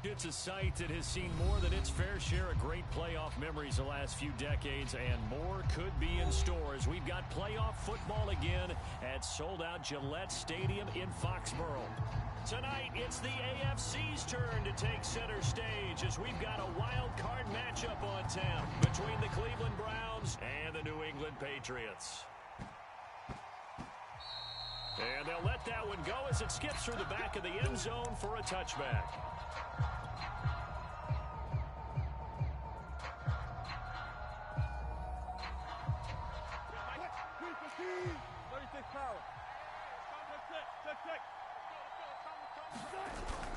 It's a site that has seen more than its fair share of great playoff memories the last few decades, and more could be in store as we've got playoff football again at sold-out Gillette Stadium in Foxborough. Tonight, it's the AFC's turn to take center stage as we've got a wild card matchup on tap between the Cleveland Browns and the New England Patriots. And they'll let that one go as it skips through the back of the end zone for a touchback.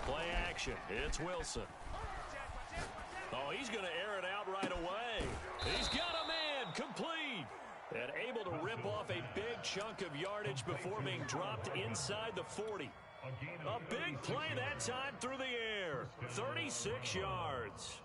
Play action. It's Wilson. Oh, he's going to air it out right away. He's got a man complete. And able to rip off a big chunk of yardage before being dropped inside the 40. A big play that time through the air. 36 yards.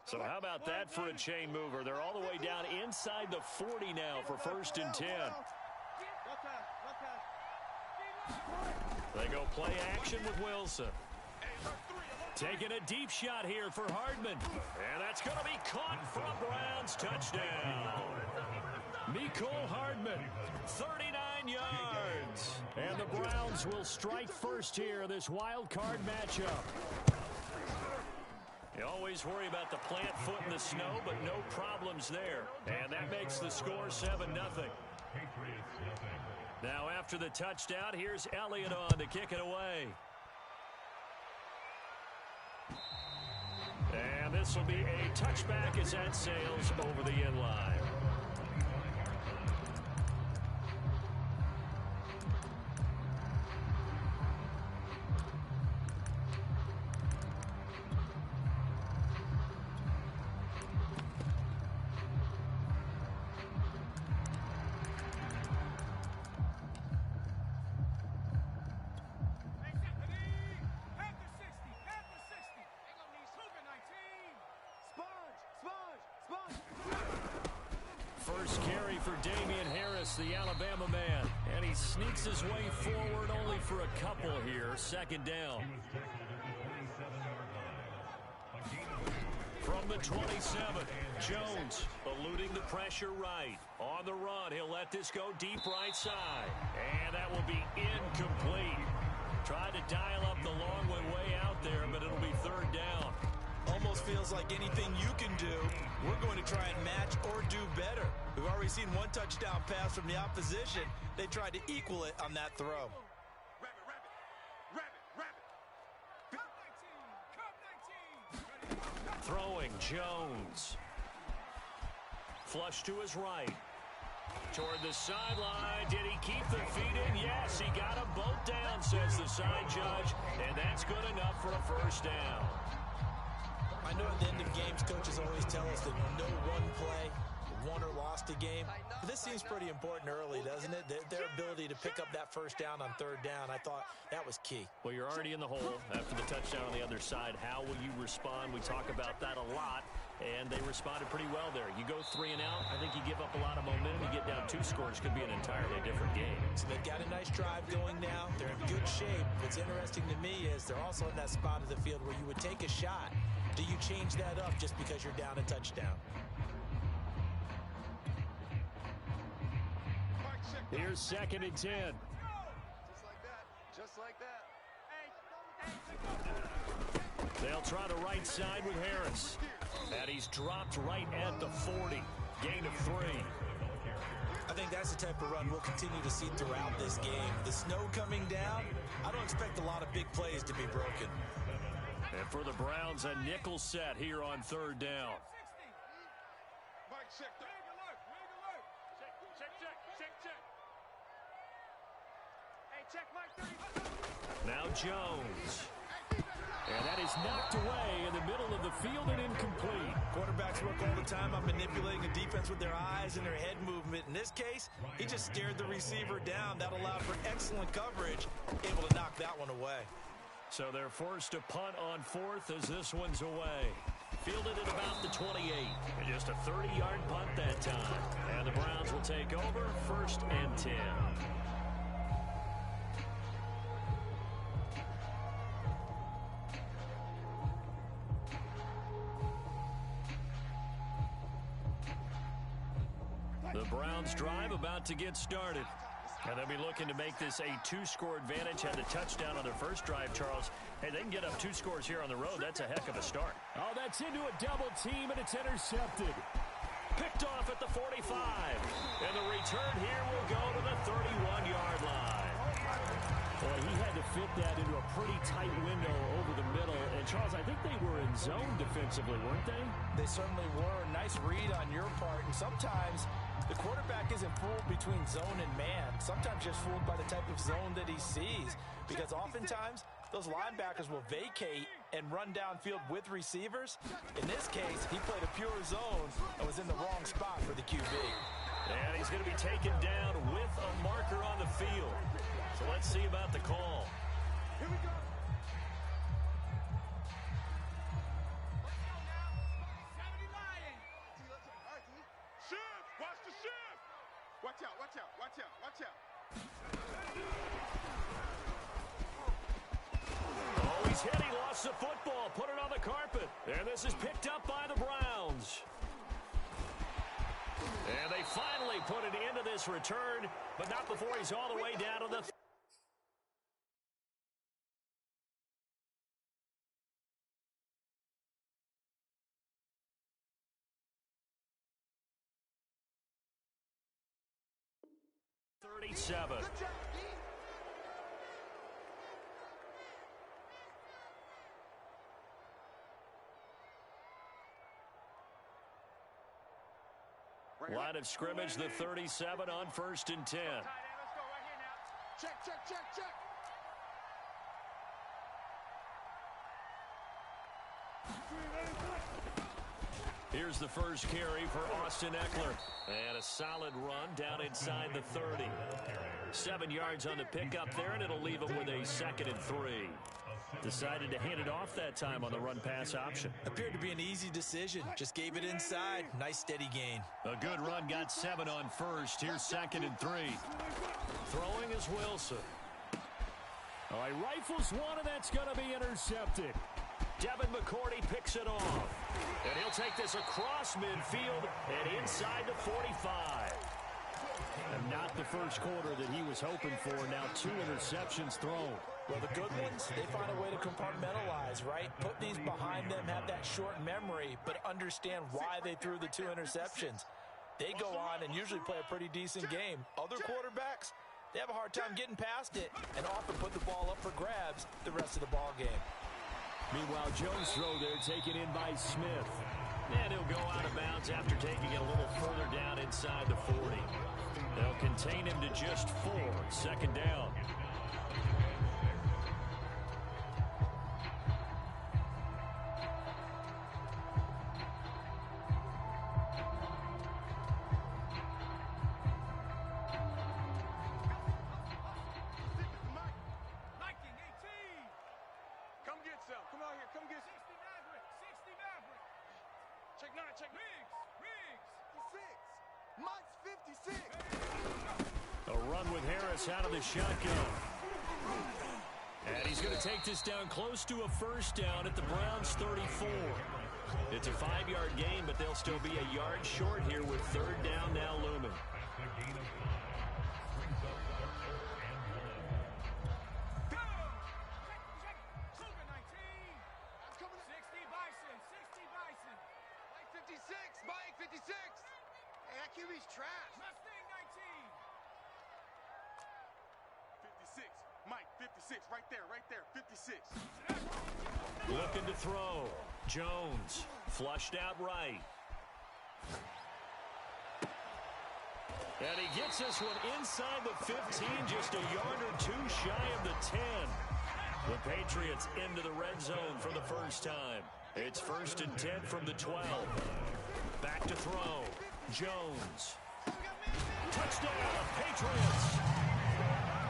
So how about that for a chain mover? They're all the way down inside the 40 now for 1st and 10. They go play action with Wilson. Taking a deep shot here for Hardman. And that's going to be caught for a Browns touchdown. Mecole Hardman, 39 yards. And the Browns will strike first here, this wild card matchup. You always worry about the plant foot in the snow, but no problems there. And that makes the score 7-0. Now after the touchdown, here's Elliott on to kick it away. And this will be a touchback as that sails over the end line. First carry for Damian Harris, the Alabama man. And he sneaks his way forward only for a couple here. 2nd down. From the 27, Jones eluding the pressure right. On the run, he'll let this go deep right side. And that will be incomplete. Tried to dial up the long way out there, but it'll be 3rd down. Almost feels like anything you can do, we're going to try and match or do better. We've already seen one touchdown pass from the opposition. They tried to equal it on that throw. Throwing Jones. Flush to his right. Toward the sideline. Did he keep the feet in? Yes, he got them both down, says the side judge. And that's good enough for a 1st down. I know at the end of games, coaches always tell us that no one play won or lost a game. But this seems pretty important early, doesn't it? Their ability to pick up that 1st down on 3rd down, I thought that was key. Well, you're already in the hole after the touchdown on the other side. How will you respond? We talk about that a lot, and they responded pretty well there. You go 3 and out, I think you give up a lot of momentum. You get down 2 scores, could be an entirely different game. So they've got a nice drive going now. They're in good shape. What's interesting to me is they're also in that spot of the field where you would take a shot. Do you change that up just because you're down a touchdown? Here's 2nd and 10. Just like that. Just like that. They'll try the right side with Harris. And he's dropped right at the 40. Gain of 3. I think that's the type of run we'll continue to see throughout this game. The snow coming down, I don't expect a lot of big plays to be broken. And for the Browns, a nickel set here on 3rd down. Now Jones. And that is knocked away in the middle of the field and incomplete. Quarterbacks work all the time on manipulating a defense with their eyes and their head movement. In this case, he just stared the receiver down. That allowed for excellent coverage, able to knock that one away. So they're forced to punt on 4th as this one's away. Fielded at about the 28. And just a 30-yard punt that time. And the Browns will take over 1st and 10. The Browns drive about to get started. And they'll be looking to make this a 2-score advantage. Had the touchdown on their first drive, Charles. Hey, they can get up 2 scores here on the road. That's a heck of a start. Oh, that's into a double team, and it's intercepted. Picked off at the 45. And the return here will go to the 31-yard line. Boy, he had to fit that into a pretty tight window over the middle. And, Charles, I think they were in zone defensively, weren't they? They certainly were. Nice read on your part. And sometimes the quarterback isn't fooled between zone and man. Sometimes just fooled by the type of zone that he sees. Because oftentimes, those linebackers will vacate and run downfield with receivers. In this case, he played a pure zone and was in the wrong spot for the QB. And he's going to be taken down with a marker on the field. So let's see about the call. Here we go. Shift! Watch the shift! Watch out, watch out, watch out, watch out. Oh, he's hit. He lost the football. Put it on the carpet. And this is picked up by the Browns. And they finally put it into this return, but not before he's all the way down to the 37. Line of scrimmage, the 37 on 1st and 10. Let's go right here now. Check, check, check, check. Here's the first carry for Austin Eckler. And a solid run down inside the 30. 7 yards on the pickup there, and it'll leave him with a 2nd and 3. Decided to hand it off that time on the run-pass option. Appeared to be an easy decision. Just gave it inside. Nice steady gain. A good run, got 7 on 1st. Here's 2nd and 3. Throwing is Wilson. All right, rifles one, and that's going to be intercepted. Devin McCourty picks it off. And he'll take this across midfield and inside the 45. And not the first quarter that he was hoping for. Now 2 interceptions thrown. Well, the good ones, they find a way to compartmentalize, right? Put these behind them, have that short memory, but understand why they threw the 2 interceptions. They go on and usually play a pretty decent game. Other quarterbacks, they have a hard time getting past it and often put the ball up for grabs the rest of the ball game. Meanwhile, Jones' throw there taken in by Smith. And he'll go out of bounds after taking it a little further down inside the 40. They'll contain him to just 4. 2nd down. Out of the shotgun. And he's going to take this down close to a 1st down at the Browns 34. It's a 5-yard gain, but they'll still be a yard short here with 3rd down now looming. Right there, 56. Looking to throw. Jones flushed out right. And he gets this one inside the 15, just a yard or 2 shy of the 10. The Patriots into the red zone for the first time. It's 1st and 10 from the 12. Back to throw. Jones. Touchdown, Patriots.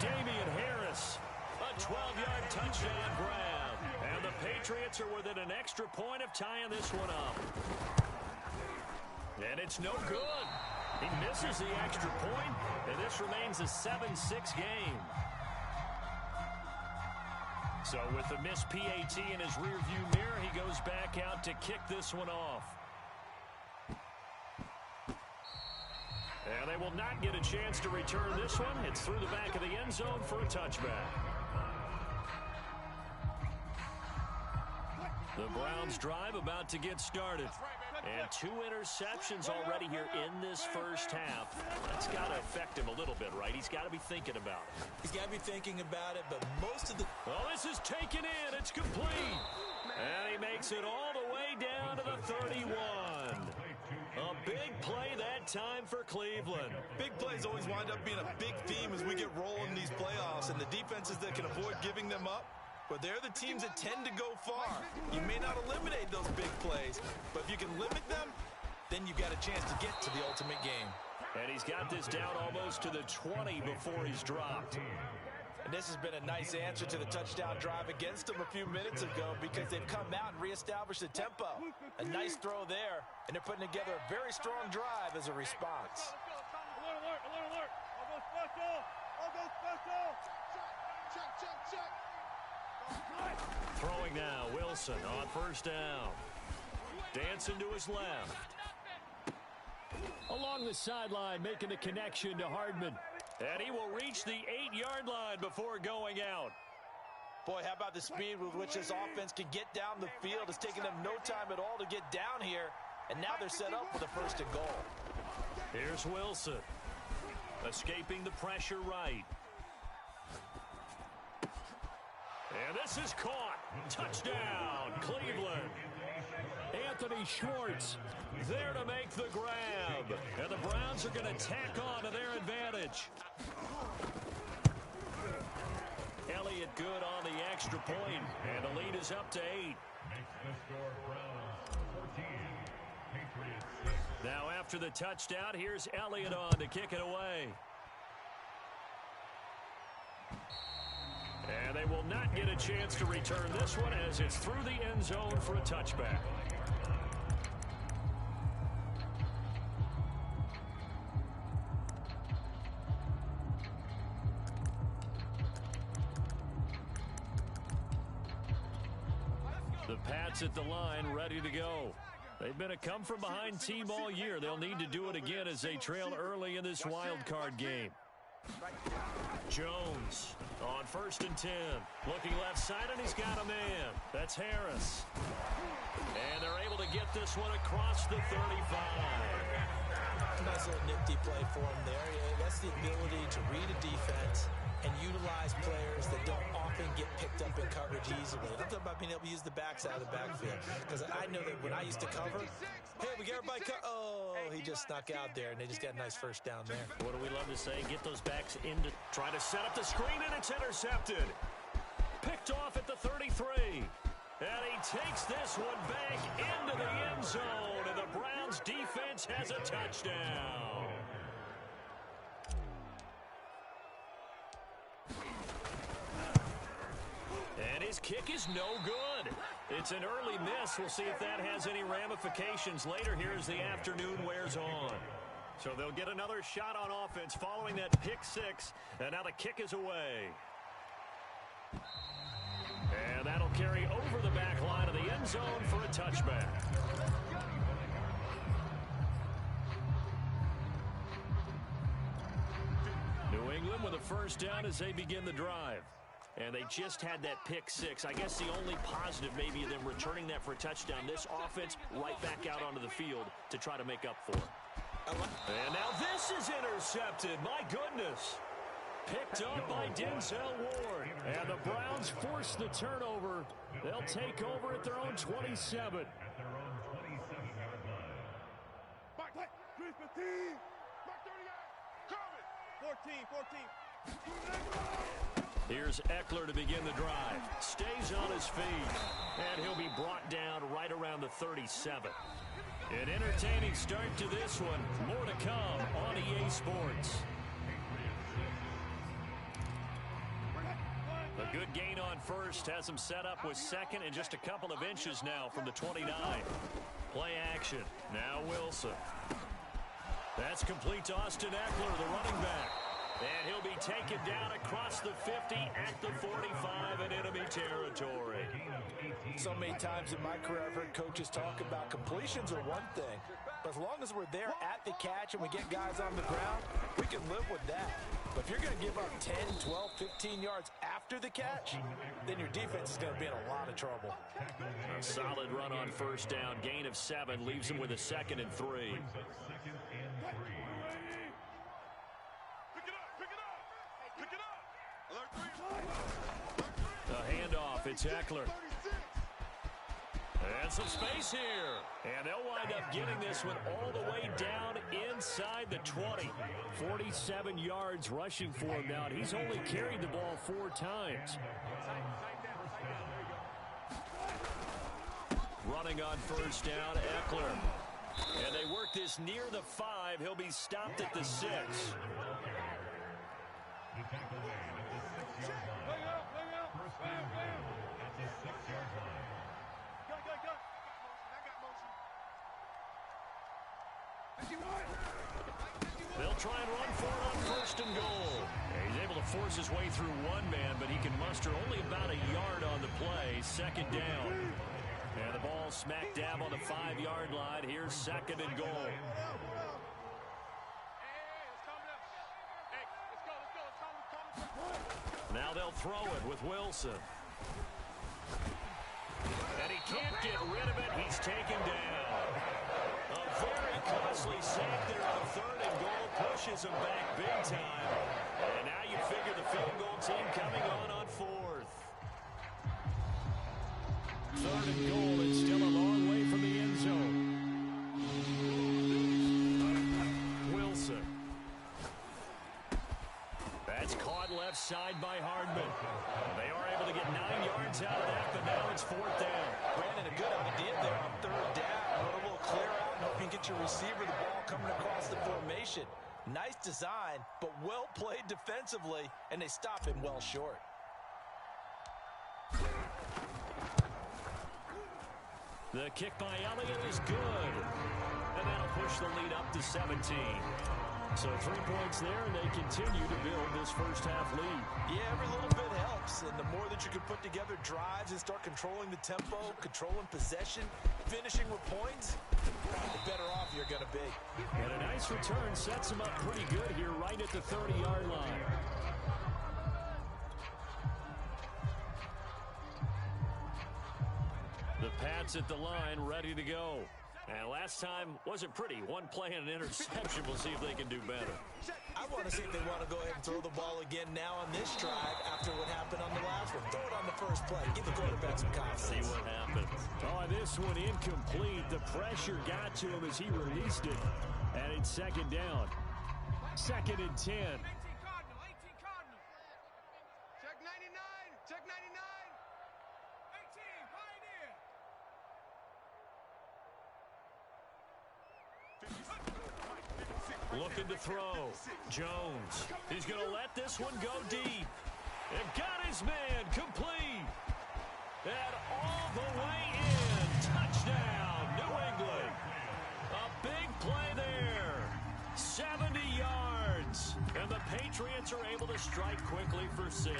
Damian Harris. A 12-yard touchdown grab. And the Patriots are within an extra point of tying this one up. And it's no good. He misses the extra point, and this remains a 7-6 game. So with the missed PAT in his rearview mirror, he goes back out to kick this one off. And they will not get a chance to return this one. It's through the back of the end zone for a touchback. The Browns drive about to get started. And 2 interceptions already here in this first half. That's got to affect him a little bit, right? He's got to be thinking about it. He's got to be thinking about it, but most of the... Well, this is taken in. It's complete. And he makes it all the way down to the 31. A big play that time for Cleveland. Big plays always wind up being a big theme as we get rolling in these playoffs, and the defenses that can avoid giving them up, but they're the teams that tend to go far. You may not eliminate those big plays, but if you can limit them, then you've got a chance to get to the ultimate game. And he's got this down almost to the 20 before he's dropped. And this has been a nice answer to the touchdown drive against them a few minutes ago because they've come out and reestablished the tempo. A nice throw there, and they're putting together a very strong drive as a response. Alert, alert, alert, alert. I'll go special. I'll go special. Check, check, check. Throwing now, Wilson on first down. Dancing to his left. Along the sideline, making the connection to Hardman. And he will reach the 8-yard line before going out. Boy, how about the speed with which this offense can get down the field? It's taken them no time at all to get down here. And now they're set up for the 1st and goal. Here's Wilson. Escaping the pressure right. And this is caught. Touchdown, Cleveland. Anthony Schwartz there to make the grab. And the Browns are going to tack on to their advantage. Elliott good on the extra point, and the lead is up to 8. Now after the touchdown, here's Elliott on to kick it away. And they will not get a chance to return this one as it's through the end zone for a touchback. The Pats at the line, ready to go. They've been a come-from-behind team all year. They'll need to do it again as they trail early in this wild card game. Jones on 1st and 10. Looking left side, and he's got a man. That's Harris. And they're able to get this one across the 35. Nice little nifty play for him there. Yeah, that's the ability to read a defense and utilize players that don't often get picked up in coverage easily. I'm talking about being able to use the backside of the backfield. Because I know that when I used to cover, hey, we get everybody oh, he just snuck out there, and they just got a nice first down there. What do we love to say? Get those backs into try to set up the screen, and it's intercepted. Picked off at the 33. And he takes this one back into the end zone, and the Browns defense has a touchdown. And his kick is no good. It's an early miss. We'll see if that has any ramifications later here as the afternoon wears on. So they'll get another shot on offense following that pick 6, and now the kick is away. And that'll carry over the back line of the end zone for a touchback. New England with a first down as they begin the drive. And they just had that pick 6. I guess the only positive maybe of them returning that for a touchdown. This offense right back out onto the field to try to make up for it. And now this is intercepted. My goodness. Picked up by Denzel Ward. And the Browns force the turnover. They'll take over at their own 27. Back, 3-15. Back 38. Coming. 14. Here's Eckler to begin the drive. Stays on his feet. And he'll be brought down right around the 37. An entertaining start to this one. More to come on EA Sports. A Good gain on first. Has him set up with second and just a couple of inches now from the 29. Play action. Now Wilson. That's complete to Austin Eckler, the running back. And he'll be taken down across the 50 at the 45 in enemy territory. So many times in my career I've heard coaches talk about completions are one thing, but as long as we're there at the catch and we get guys on the ground, we can live with that. But if you're going to give up 10, 12, 15 yards after the catch, then your defense is going to be in a lot of trouble. A solid run on first down. Gain of 7 leaves him with a 2nd and 3. A handoff. It's Eckler. And some space here. And they'll wind up getting this one all the way down inside the 20. 47 yards rushing for him now, and he's only carried the ball 4 times. Running on first down, Eckler. And they work this near the 5. He'll be stopped at the 6. They'll try and run for it on first and goal. He's able to force his way through one man, but he can muster only about a yard on the play. 2nd down. And the ball smack dab on the 5-yard line. Here's 2nd and goal. Now they'll throw it with Wilson. And he can't get rid of it. He's taken down. A very costly sack there on 3rd and goal. Pushes him back big time. And now you figure the field goal team coming on 4th. 3rd and goal, and still a long way from the end zone. Wilson. That's caught left side by Hardman. They are able to get 9 yards out of that, but now it's 4th down. Brandon, a good idea there on 3rd down. A little clear out and hope you can get your receiver the ball coming across the formation. Nice design, but well played defensively, and they stop him well short. The kick by Elliott is good. And that'll push the lead up to 17. So 3 points there, and they continue to build this first half lead. Yeah, every little bit helps, and the more that you can put together drives and start controlling the tempo, controlling possession, finishing with points, the better off you're going to be. And a nice return sets him up pretty good here right at the 30-yard line. The Pats at the line, ready to go. And last time wasn't pretty. One play and an interception. We'll see if they can do better. I want to see if they want to go ahead and throw the ball again now on this drive after what happened on the last one. Throw it on the first play. Give the quarterback some confidence. See what happens. Oh, this one incomplete. The pressure got to him as he released it. And it's 2nd down. 2nd and 10. 18 Cardinal. Check 99. Check 99. 18 Pioneer. Looking to throw. Jones. He's going to let this one go deep. And got his man complete. And all the way in. Touchdown, New England. A big play there. 70 yards. And the Patriots are able to strike quickly for 6.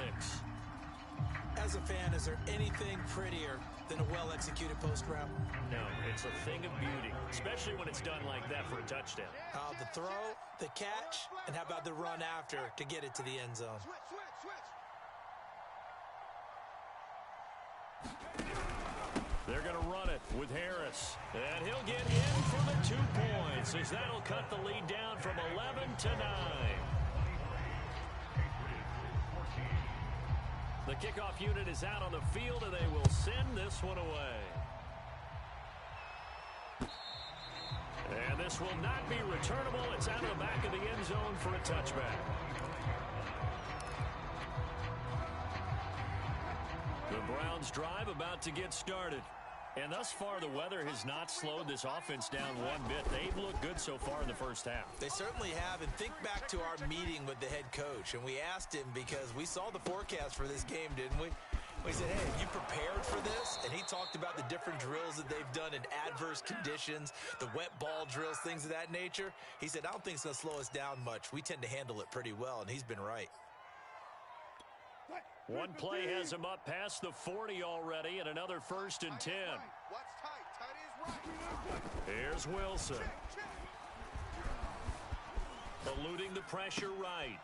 As a fan, is there anything prettier than a well-executed post route? No, it's a thing of beauty, especially when it's done like that for a touchdown. The throw, the catch, and how about the run after to get it to the end zone? They're going to run it with Harris. And he'll get in for the 2 points as that'll cut the lead down from 11 to 9. The kickoff unit is out on the field, and they will send this one away. And this will not be returnable. It's out of the back of the end zone for a touchback. The Browns drive about to get started. And thus far, the weather has not slowed this offense down one bit. They've looked good so far in the first half. They certainly have. And think back to our meeting with the head coach. And we asked him because we saw the forecast for this game, didn't we? We said, hey, have you prepared for this? And he talked about the different drills that they've done in adverse conditions, the wet ball drills, things of that nature. He said, I don't think it's going to slow us down much. We tend to handle it pretty well, and he's been right. One play has him up past the 40 already, and another 1st and 10. Here's Wilson. Eluding the pressure right.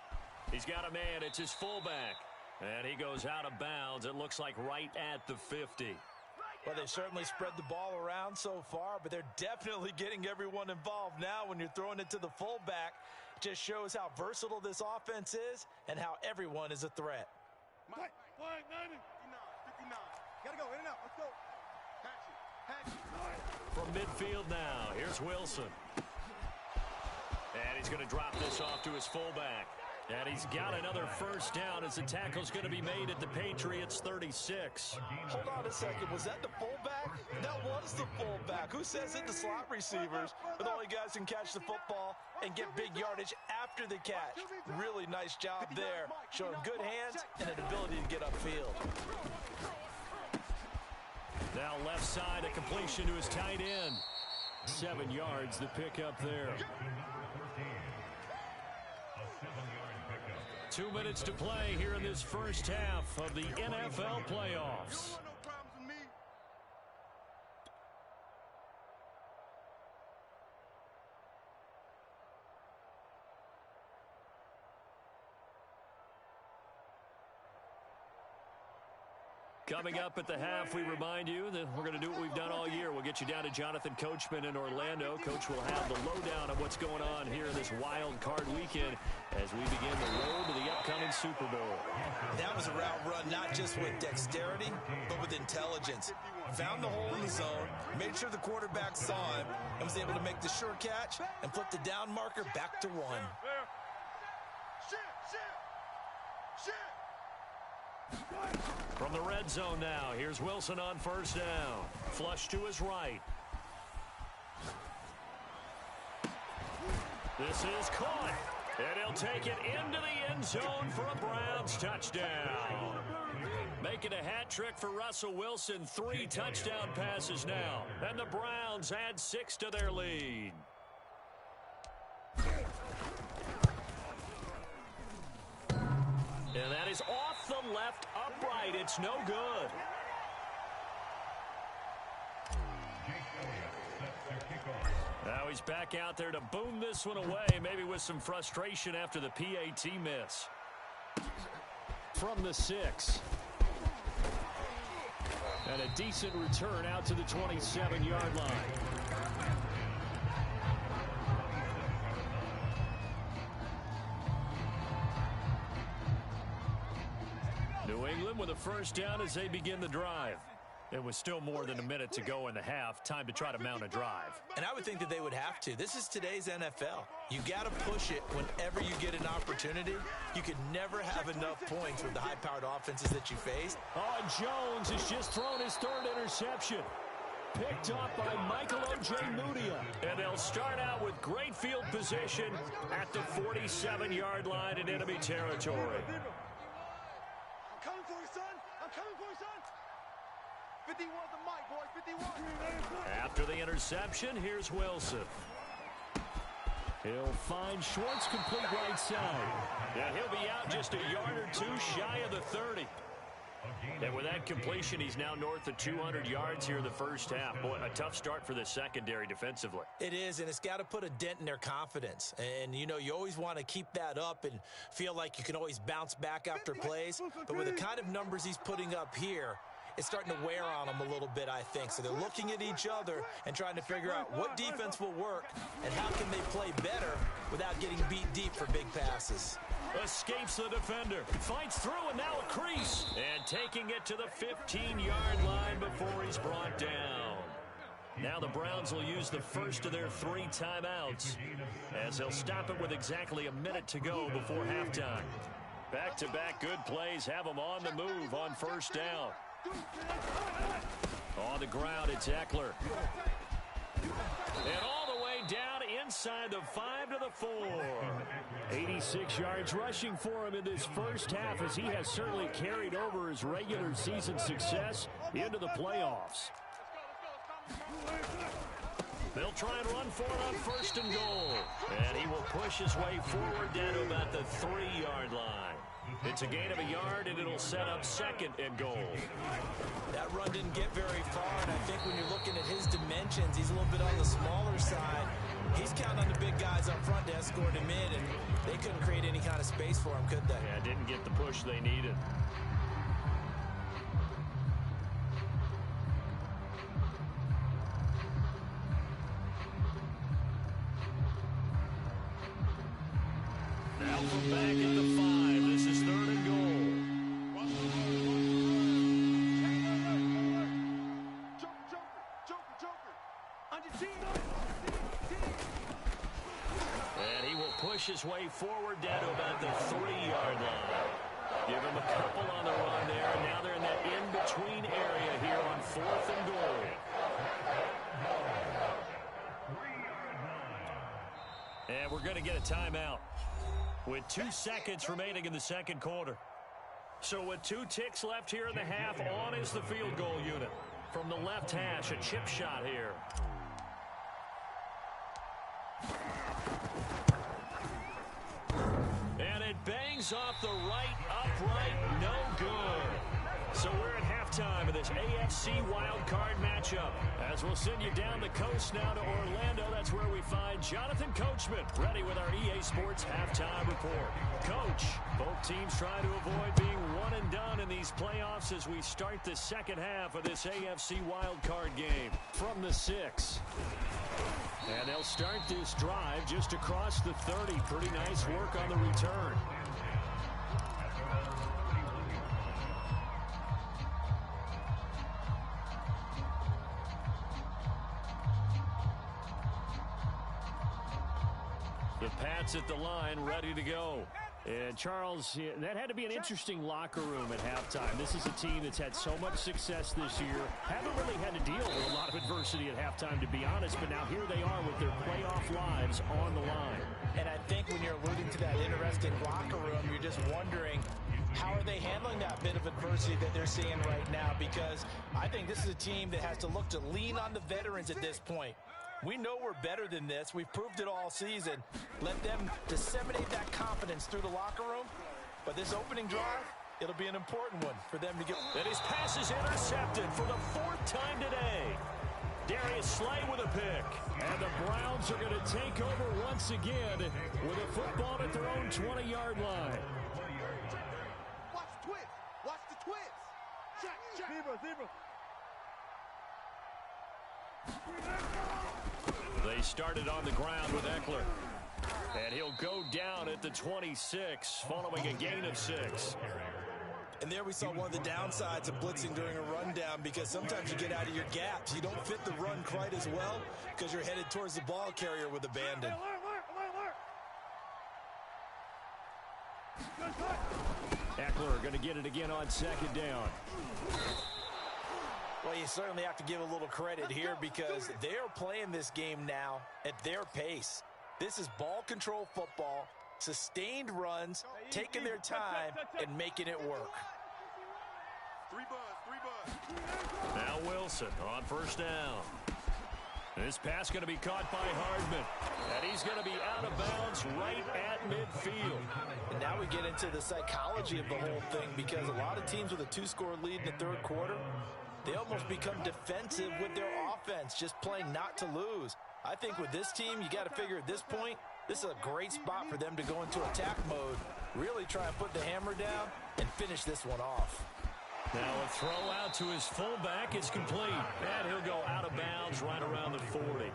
He's got a man. It's his fullback. And he goes out of bounds. It looks like right at the 50. Well, they've certainly spread the ball around so far, but they're definitely getting everyone involved now when you're throwing it to the fullback. It just shows how versatile this offense is and how everyone is a threat. Mike, 59, 59. Gotta go, in and out. Let's go. Patch it. From midfield now, here's Wilson. And he's going to drop this off to his fullback. And he's got another 1st down as the tackle's going to be made at the Patriots' 36. Hold on a second. Was that the fullback? That was the fullback. Who says it? The slot receivers are the only guys who can catch the football and get big yardage after the catch. Really nice job there, showing good hands and an ability to get upfield. Now left side, a completion to his tight end. 7 yards, the pickup there. 2 minutes to play here in this first half of the NFL playoffs. Coming up at the half, we remind you that we're going to do what we've done all year. We'll get you down to Jonathan Coachman in Orlando. Coach will have the lowdown of what's going on here in this wild card weekend as we begin the road to the upcoming Super Bowl. That was a route run not just with dexterity, but with intelligence. Found the hole in the zone, made sure the quarterback saw him, and was able to make the sure catch and flip the down marker back to 1. From the red zone now, here's Wilson on 1st down. Flush to his right. This is caught, and he'll take it into the end zone for a Browns touchdown. Making a hat trick for Russell Wilson, 3 touchdown passes now, and the Browns add 6 to their lead. And that is off the left upright. It's no good. Now he's back out there to boom this one away, maybe with some frustration after the PAT miss. From the 6. And a decent return out to the 27-yard line. New England with a 1st down as they begin the drive. It was still more than a minute to go in the half. Time to try to mount a drive. And I would think that they would have to. This is today's NFL. You got to push it whenever you get an opportunity. You could never have enough points with the high-powered offenses that you face. Oh, and Jones has just thrown his 3rd interception. Picked up by Michael O.J. Mudia. And they'll start out with great field position at the 47-yard line in enemy territory. I'm coming for you, son. I'm coming for you, son. 51 the mic, boys. 51. After the interception, here's Wilson. He'll find Schwartz complete right side. Yeah, he'll be out just a yard or 2 shy of the 30. And with that completion, he's now north of 200 yards here in the first half. Boy, a tough start for the secondary defensively. It is, and it's got to put a dent in their confidence. And, you know, you always want to keep that up and feel like you can always bounce back after plays. But with the kind of numbers he's putting up here, it's starting to wear on them a little bit, I think. So they're looking at each other and trying to figure out what defense will work and how can they play better without getting beat deep for big passes. Escapes the defender, fights through, and now a crease. And taking it to the 15-yard line before he's brought down. Now the Browns will use the first of their 3 timeouts as they'll stop it with exactly a minute to go before halftime. Back-to-back good plays have them on the move on 1st down. On the ground, it's Eckler. And all the way down inside the 5 to the 4. 86 yards rushing for him in this first half, as he has certainly carried over his regular season success into the playoffs. They'll try and run for it on 1st and goal. And he will push his way forward down to about the 3-yard line. It's a gain of a yard, and it'll set up 2nd and goal. That run didn't get very far, and I think when you're looking at his dimensions, he's a little bit on the smaller side. He's counting on the big guys up front to escort him in, and they couldn't create any kind of space for him, could they? Yeah, didn't get the push they needed. Now from back at the 5. This is 3rd and goal. And he will push his way forward down to about the 3-yard line. Give him a couple on the run there, and now they're in that in-between area here on 4th and goal. And we're going to get a timeout with 2 seconds remaining in the 2nd quarter. So with 2 ticks left here in the half, on is the field goal unit. From the left hash, a chip shot here. And it bangs off the right upright, no good. So we're at halftime of this AFC wildcard matchup. As we'll send you down the coast now to Orlando, that's where we find Jonathan Coachman, ready with our EA Sports halftime report. Coach, both teams trying to avoid being one and done in these playoffs as we start the 2nd half of this AFC wildcard game from the 6. And they'll start this drive just across the 30. Pretty nice work on the return. The Pats at the line, ready to go. And Charles, that had to be an interesting locker room at halftime. This is a team that's had so much success this year. Haven't really had to deal with a lot of adversity at halftime, to be honest. But now here they are with their playoff lives on the line. And I think when you're alluding to that interesting locker room, you're just wondering, how are they handling that bit of adversity that they're seeing right now? Because I think this is a team that has to look to lean on the veterans at this point. We know we're better than this. We've proved it all season. Let them disseminate that confidence through the locker room. But this opening drive, it'll be an important one for them to get. And his pass is intercepted for the 4th time today. Darius Slay with a pick. And the Browns are going to take over once again with a football at their own 20-yard line. Watch the twist. Watch the twist. Check, check. Zebra. They started on the ground with Eckler. And he'll go down at the 26 following a gain of 6. And there we saw one of the downsides of blitzing during a rundown, because sometimes you get out of your gaps. You don't fit the run quite as well because you're headed towards the ball carrier with abandon. Eckler going to get it again on 2nd down. Well, you certainly have to give a little credit here because they're playing this game now at their pace. This is ball control football, sustained runs, taking their time, and making it work. 3 buzz. Now Wilson on 1st down. This pass going to be caught by Hardman. And he's going to be out of bounds right at midfield. And now we get into the psychology of the whole thing, because a lot of teams with a 2-score lead in the 3rd quarter, they almost become defensive with their offense, just playing not to lose. I think with this team, you got to figure at this point, this is a great spot for them to go into attack mode, really try and put the hammer down and finish this one off. Now a throw out to his fullback is complete. And he'll go out of bounds right around the 40.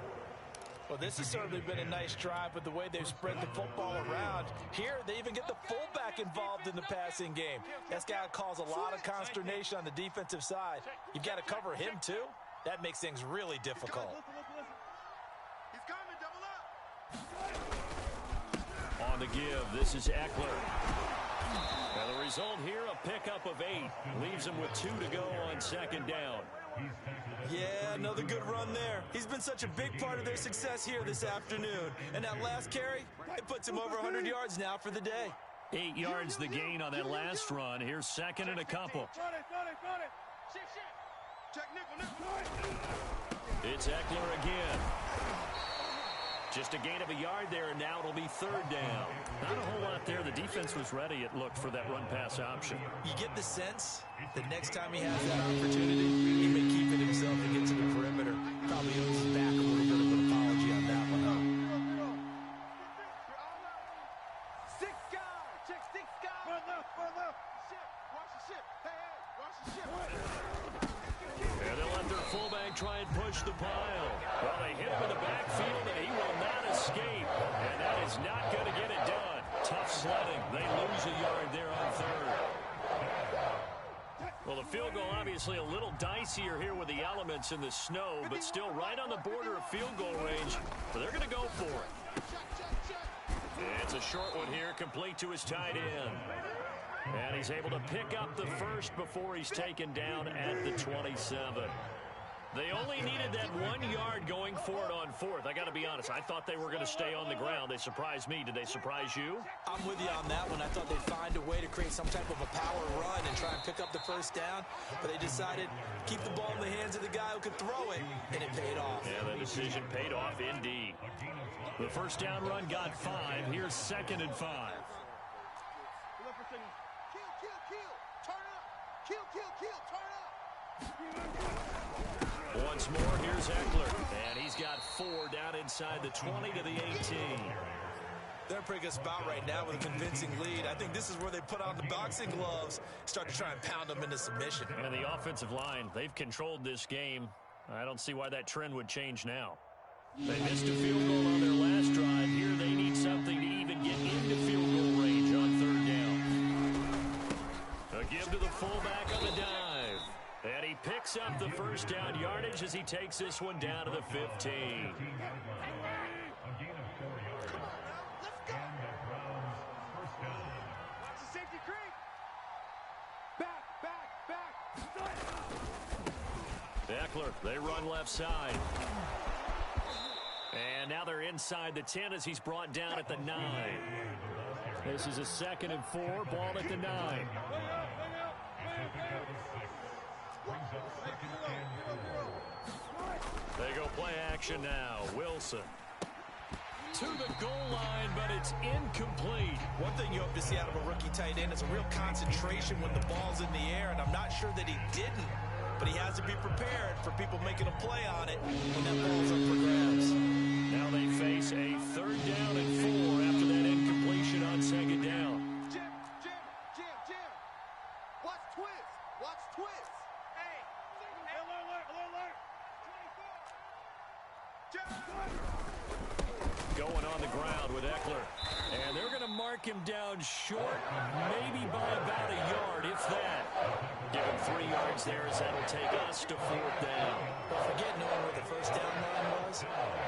Well, this has certainly been a nice drive with the way they've spread the football around. Here, they even get the fullback involved in the passing game. That's got to cause a lot of consternation on the defensive side. You've got to cover him, too. That makes things really difficult. He's coming, double up. On the give, this is Eckler. And the result here, a pickup of 8. Leaves him with 2 to go on 2nd down. Yeah, another good run there. He's been such a big part of their success here this afternoon. And that last carry, it puts him over 100 yards now for the day. 8 yards the gain on that last run. Here's second and a couple. It's Eckler again. Just a gain of a yard there, and now it'll be third down. Not a whole lot there. The defense was ready, it looked, for that run-pass option. You get the sense that next time he has that opportunity, he may keep it himself and get to the perimeter. Probably owes his back a little bit of an apology on that one. Six guys. Check six guys. Run left. Ship. Watch the ship. Hey, watch the ship. And they'll let their fullback try and push the pile. Well, they hit him in the backfield, and he will not escape. And that is not going to get it done. Tough sledding. They lose a yard there on third. Well, the field goal obviously a little dicier here with the elements in the snow, but still right on the border of field goal range. But they're going to go for it. It's a short one here, complete to his tight end. And he's able to pick up the first before he's taken down at the 27. They only needed that 1 yard going for it on fourth. I got to be honest, I thought they were going to stay on the ground. They surprised me. Did they surprise you? I'm with you on that one. I thought they'd find a way to create some type of a power run and try and pick up the first down, but they decided to keep the ball in the hands of the guy who could throw it, and it paid off. Yeah, the decision paid off indeed. The first down run got 5. Here's second and 5. Once more, here's Eckler. And he's got 4 down inside the 20 to the 18. They're in a pretty good spot right now with a convincing lead. I think this is where they put on the boxing gloves, start to try and pound them into submission. And the offensive line, they've controlled this game. I don't see why that trend would change now. They missed a field goal on their last drive. Here they need something to even get into field goal range on third down. A give to the fullback on the dive. And he picks up the first down yardage as he takes this one down to the 15. Eckler, they run left side. And now they're inside the 10 as he's brought down at the 9. This is a 2nd and 4, ball at the 9. They go play action now. Wilson to the goal line, but it's incomplete. One thing you hope to see out of a rookie tight end is a real concentration when the ball's in the air, and I'm not sure that he didn't. But he has to be prepared for people making a play on it when that ball's up for grabs. Now they face a 3rd down and 4 after that incompletion on 2nd down. Jim. Watch twist. Hey, alert. 24. Going on the ground with Eckler. And they're going to mark him down short, maybe by about a yard, if that. Give him 3 yards there as that'll take us to 4th down. Well, forget knowing where the first down line was.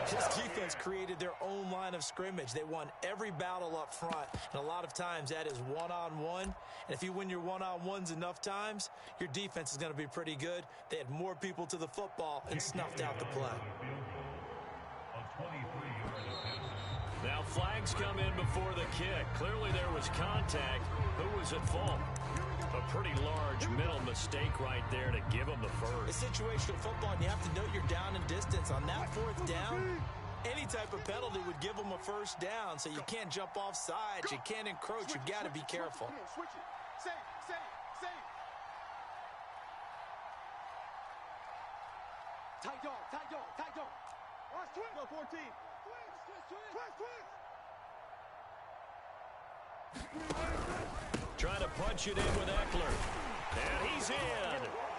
This defense created their own line of scrimmage. They won every battle up front, and a lot of times that is one-on-one. And if you win your one-on-ones enough times, your defense is going to be pretty good. They had more people to the football and snuffed out the play. Now flags come in before the kick. Clearly there was contact. Who was at fault? A pretty large mental mistake right there to give him the first. It's situational football, and you have to know you're down in distance. On that 4th down, any type of penalty would give them a first down, so you can't jump off sides. You can't encroach. You've got to be careful. Switch it. Save. Tight dog. Watch twist. Go 14. Trying to punch it in with Eckler. And he's in.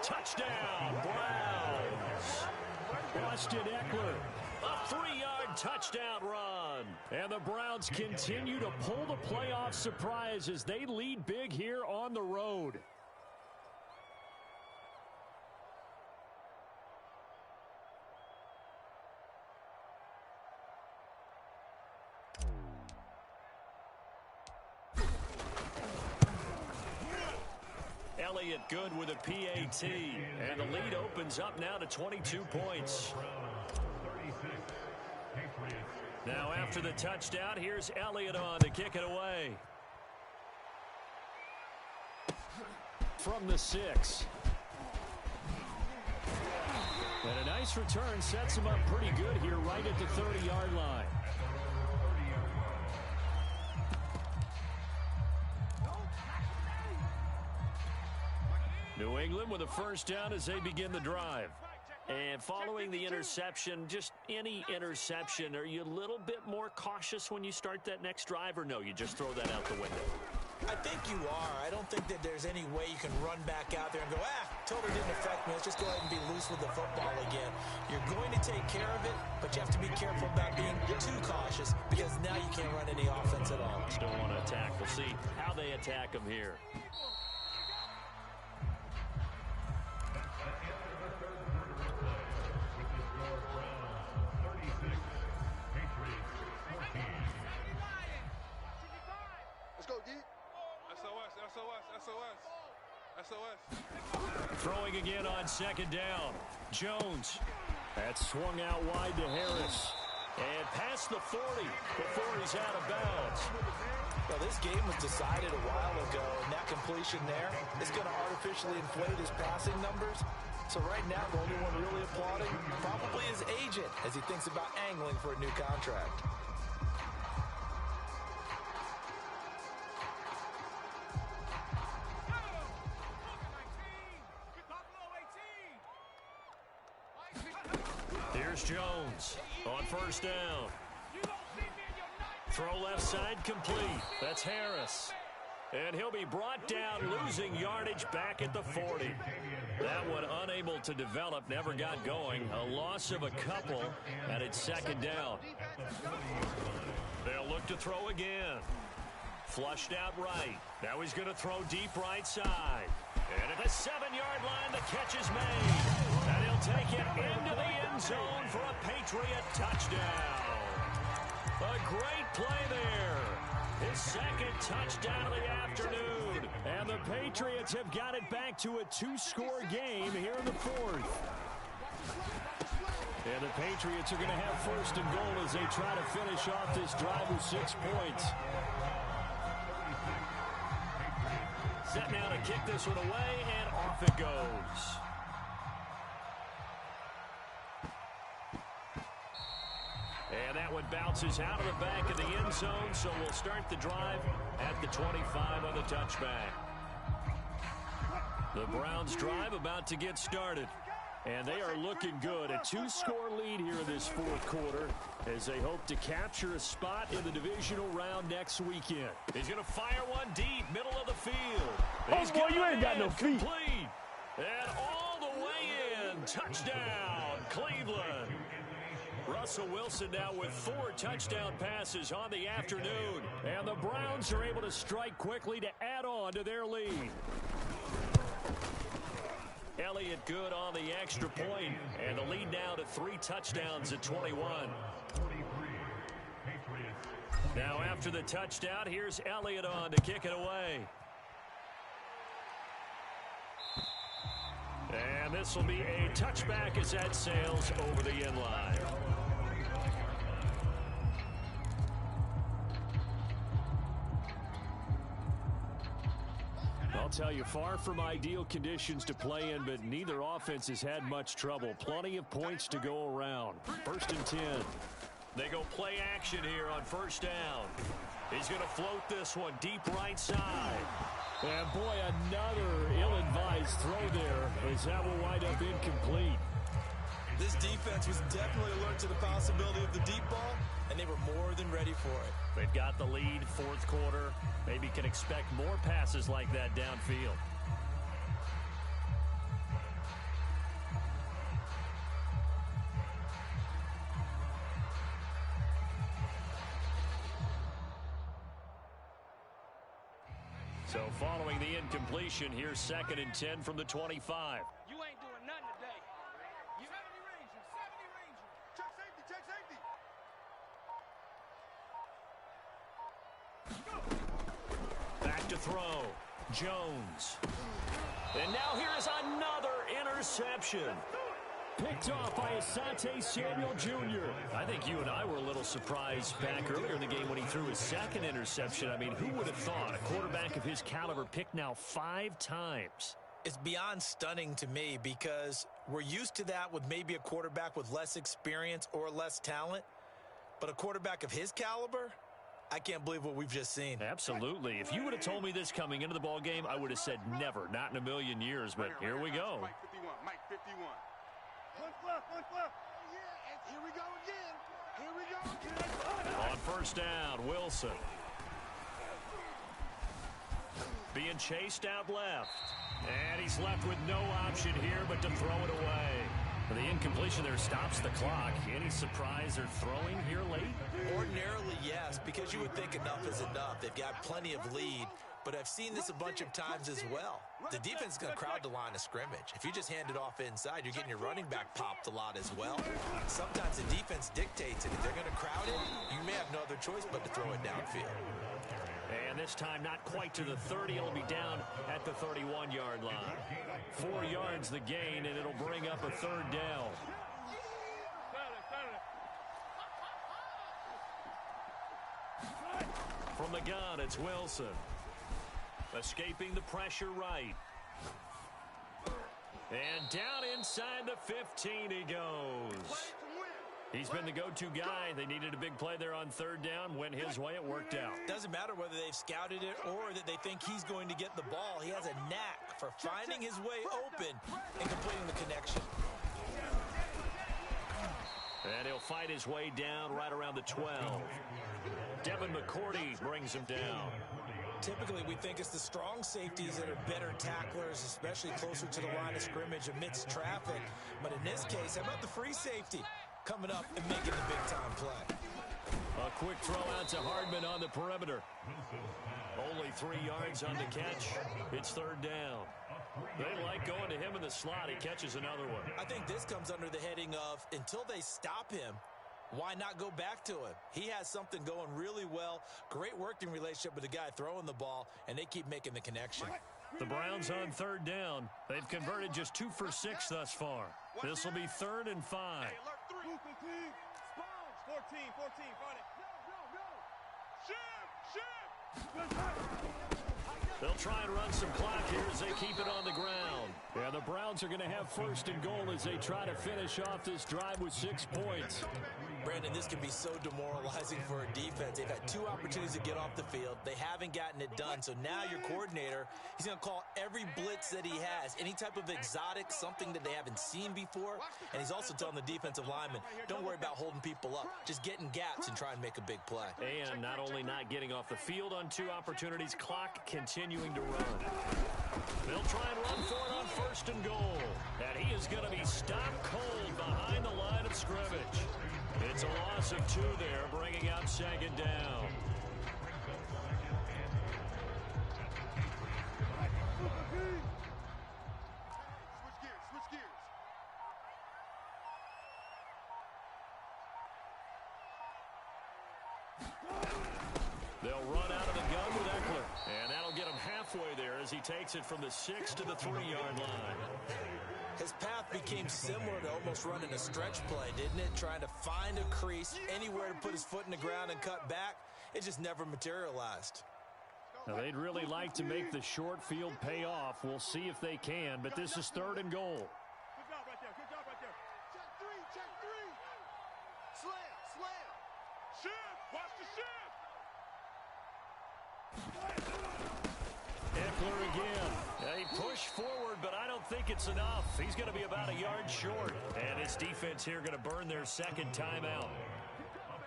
Touchdown, Browns. Austin Eckler. A 3-yard touchdown run. And the Browns continue to pull the playoff surprise as they lead big here on the road. Elliott good with a PAT. And the lead opens up now to 22 points. Now after the touchdown, here's Elliott on to kick it away. From the 6. And a nice return sets him up pretty good here right at the 30-yard line. New England with a first down as they begin the drive. And following the interception, just any interception, are you a little bit more cautious when you start that next drive, or no, you just throw that out the window? I think you are. I don't think that there's any way you can run back out there and go, totally didn't affect me. Let's just go ahead and be loose with the football again. You're going to take care of it, but you have to be careful about being too cautious because now you can't run any offense at all. Still want to attack. We'll see how they attack them here. Throwing again on second down. Jones. That swung out wide to Harris. And past the 40 before he's out of bounds. Well, this game was decided a while ago, and that completion there is going to artificially inflate his passing numbers. So right now, the only one really applauding probably his agent as he thinks about angling for a new contract. Here's Jones on first down. Throw left side complete. That's Harris. And he'll be brought down, losing yardage back at the 40. That one unable to develop, never got going. A loss of a couple, and it's second down. They'll look to throw again. Flushed out right. Now he's going to throw deep right side. And at the 7-yard line, the catch is made. And he'll take it into the end zone for a Patriot touchdown. A great play there. His second touchdown of the afternoon. And the Patriots have got it back to a 2-score game here in the 4th. And the Patriots are going to have first and goal as they try to finish off this drive with 6 points. Set now to kick this one away, and off it goes. And that one bounces out of the back of the end zone, so we'll start the drive at the 25 on the touchback. The Browns drive about to get started. And they are looking good. A 2-score lead here in this 4th quarter as they hope to capture a spot in the divisional round next weekend. He's going to fire one deep, middle of the field. He's boy, you ain't got no feet. Complete. And all the way in. Touchdown, Cleveland. Russell Wilson now with 4 touchdown passes on the afternoon. And the Browns are able to strike quickly to add on to their lead. Elliott good on the extra point, and the lead now to 3 touchdowns at 21. Now after the touchdown, here's Elliott on to kick it away. And this will be a touchback as that sails over the end line. I'll tell you, far from ideal conditions to play in, but neither offense has had much trouble. Plenty of points to go around. 1st and 10. They go play action here on first down. He's going to float this one deep right side. And boy, another ill-advised throw there as that will wind up incomplete. This defense was definitely alert to the possibility of the deep ball, and they were more than ready for it. They've got the lead, 4th quarter. Maybe can expect more passes like that downfield. So following the incompletion, here's 2nd and 10 from the 25. You ain't doing nothing today. You 70 Ranger, 70 Ranger. Check safety, check safety. Back to throw. Jones. And now here is another interception. Picked off by Asante Samuel Jr. I think you and I were a little surprised back earlier in the game when he threw his second interception. I mean, who would have thought a quarterback of his caliber picked now 5 times? It's beyond stunning to me because we're used to that with maybe a quarterback with less experience or less talent. But a quarterback of his caliber, I can't believe what we've just seen. Absolutely. If you would have told me this coming into the ball game, I would have said never, not in a million years. But here we go. Mike 51, Mike 51. One left, one left. Yeah, and here we go again. Here we go again. On first down, Wilson. Being chased out left. And he's left with no option here but to throw it away. The incompletion there stops the clock. Any surprise they're throwing here late? Ordinarily, yes, because you would think enough is enough. They've got plenty of lead, but I've seen this a bunch of times as well. The defense is going to crowd the line of scrimmage. If you just hand it off inside, you're getting your running back popped a lot as well. Sometimes the defense dictates it. If they're going to crowd it, you may have no other choice but to throw it downfield. And this time not quite to the 30. It'll be down at the 31-yard line. 4 yards the gain, and it'll bring up a third down. From the gun, it's Wilson. Escaping the pressure right. And down inside the 15 he goes. He's been the go-to guy. They needed a big play there on third down. Went his way. It worked out. Doesn't matter whether they've scouted it or that they think he's going to get the ball. He has a knack for finding his way open and completing the connection. And he'll fight his way down right around the 12. Devin McCourty brings him down. Typically, we think it's the strong safeties that are better tacklers, especially closer to the line of scrimmage amidst traffic. But in this case, how about the free safety coming up and making the big-time play? A quick throw out to Hardman on the perimeter. Only 3 yards on the catch. It's third down. They like going to him in the slot. He catches another one. I think this comes under the heading of, until they stop him, why not go back to him? He has something going really well. Great working relationship with the guy throwing the ball, and they keep making the connection. The Browns on third down. They've converted just 2 for 6 thus far. This will be 3rd and 5. 14, 14, find it. Shift. They'll try and run some clock here as they keep it on the ground. Yeah, the Browns are going to have first and goal as they try to finish off this drive with 6 points. Brandon, this can be so demoralizing for a defense. They've had 2 opportunities to get off the field. They haven't gotten it done. So now your coordinator, he's going to call every blitz that he has, any type of exotic, something that they haven't seen before. And he's also telling the defensive lineman, don't worry about holding people up. Just get in gaps and try and make a big play. And not only not getting off the field on 2 opportunities, clock continuing to run. They'll try and run for it on first and goal. And he is going to be stopped cold behind the line of scrimmage. It's a loss of 2 there, bringing out second down. Switch gears. They'll run out of the gun with Eckler. And that'll get him halfway there as he takes it from the 6 to the 3-yard line. His path became similar to almost running a stretch play, didn't it? Trying to find a crease, anywhere to put his foot in the ground and cut back. It just never materialized. Now, they'd really like to make the short field pay off. We'll see if they can, but this is 3rd and goal. Good job right there. Check 3. Slam. Shift. Watch the shift. Eckler again. They push forward, but I don't think it's enough. He's going to be about a yard short. And his defense here going to burn their second timeout.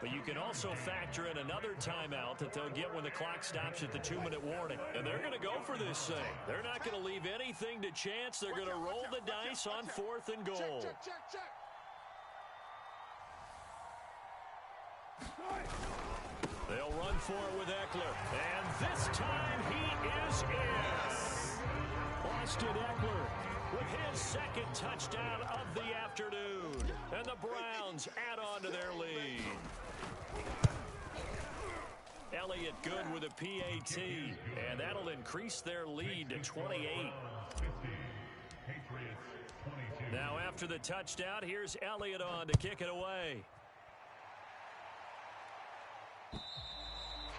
But you can also factor in another timeout that they'll get when the clock stops at the 2-minute warning. And they're going to go for this thing. They're not going to leave anything to chance. They're going to roll the dice on 4th and goal. Check. They'll run for it with Eckler. And this time he is in. Austin Eckler with his second touchdown of the afternoon. And the Browns add on to their lead. Elliott good with a PAT. And that'll increase their lead to 28. after the touchdown. Here's Elliott on to kick it away.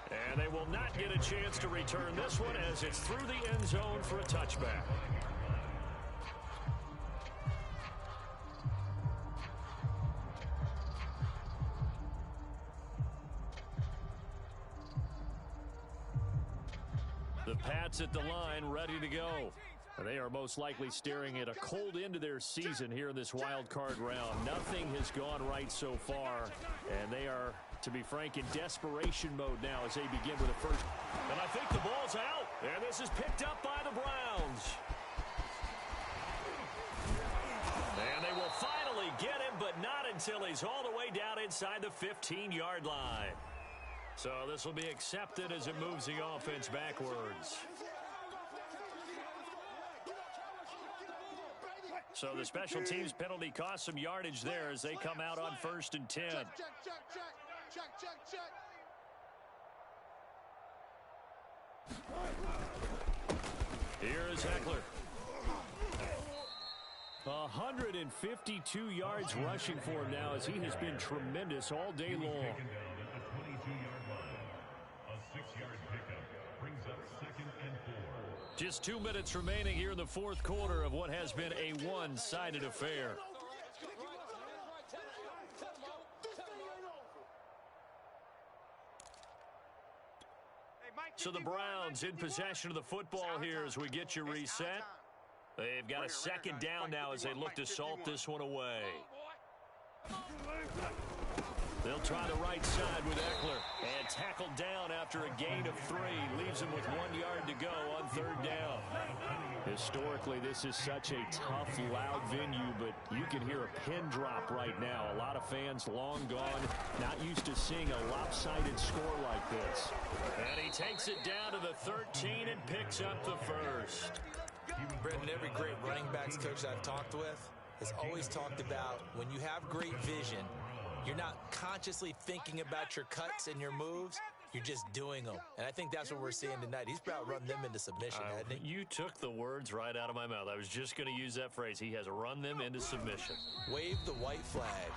And they will not get a chance to return this one as it's through the end zone for a touchback. The Pats at the line, ready to go. They are most likely staring at a cold end to their season here in this wild card round. Nothing has gone right so far, and they are, to be frank, in desperation mode now as they begin with the first. And I think the ball's out, and this is picked up by the Browns. And they will finally get him, but not until he's all the way down inside the 15-yard line. So this will be accepted as it moves the offense backwards. So the special teams penalty cost some yardage there as they come out on 1st and 10. Check. Here is Eckler. 152 yards rushing for him now as he has been tremendous all day long. Just 2 minutes remaining here in the fourth quarter of what has been a one-sided affair. So the Browns in possession of the football here as we get you reset. They've got a second down now as they look to salt this one away. They'll try the right side with Eckler. And tackled down after a gain of 3. Leaves him with 1 yard to go on 3rd down. Historically, this is such a tough, loud venue, but you can hear a pin drop right now. A lot of fans long gone, not used to seeing a lopsided score like this. And he takes it down to the 13 and picks up the first. Brendan, every great running backs coach I've talked with has always talked about when you have great vision, you're not consciously thinking about your cuts and your moves. You're just doing them. And I think that's what we're seeing tonight. He's about run them into submission, hasn't he? You took the words right out of my mouth. I was just going to use that phrase. He has run them into submission. Wave the white flag.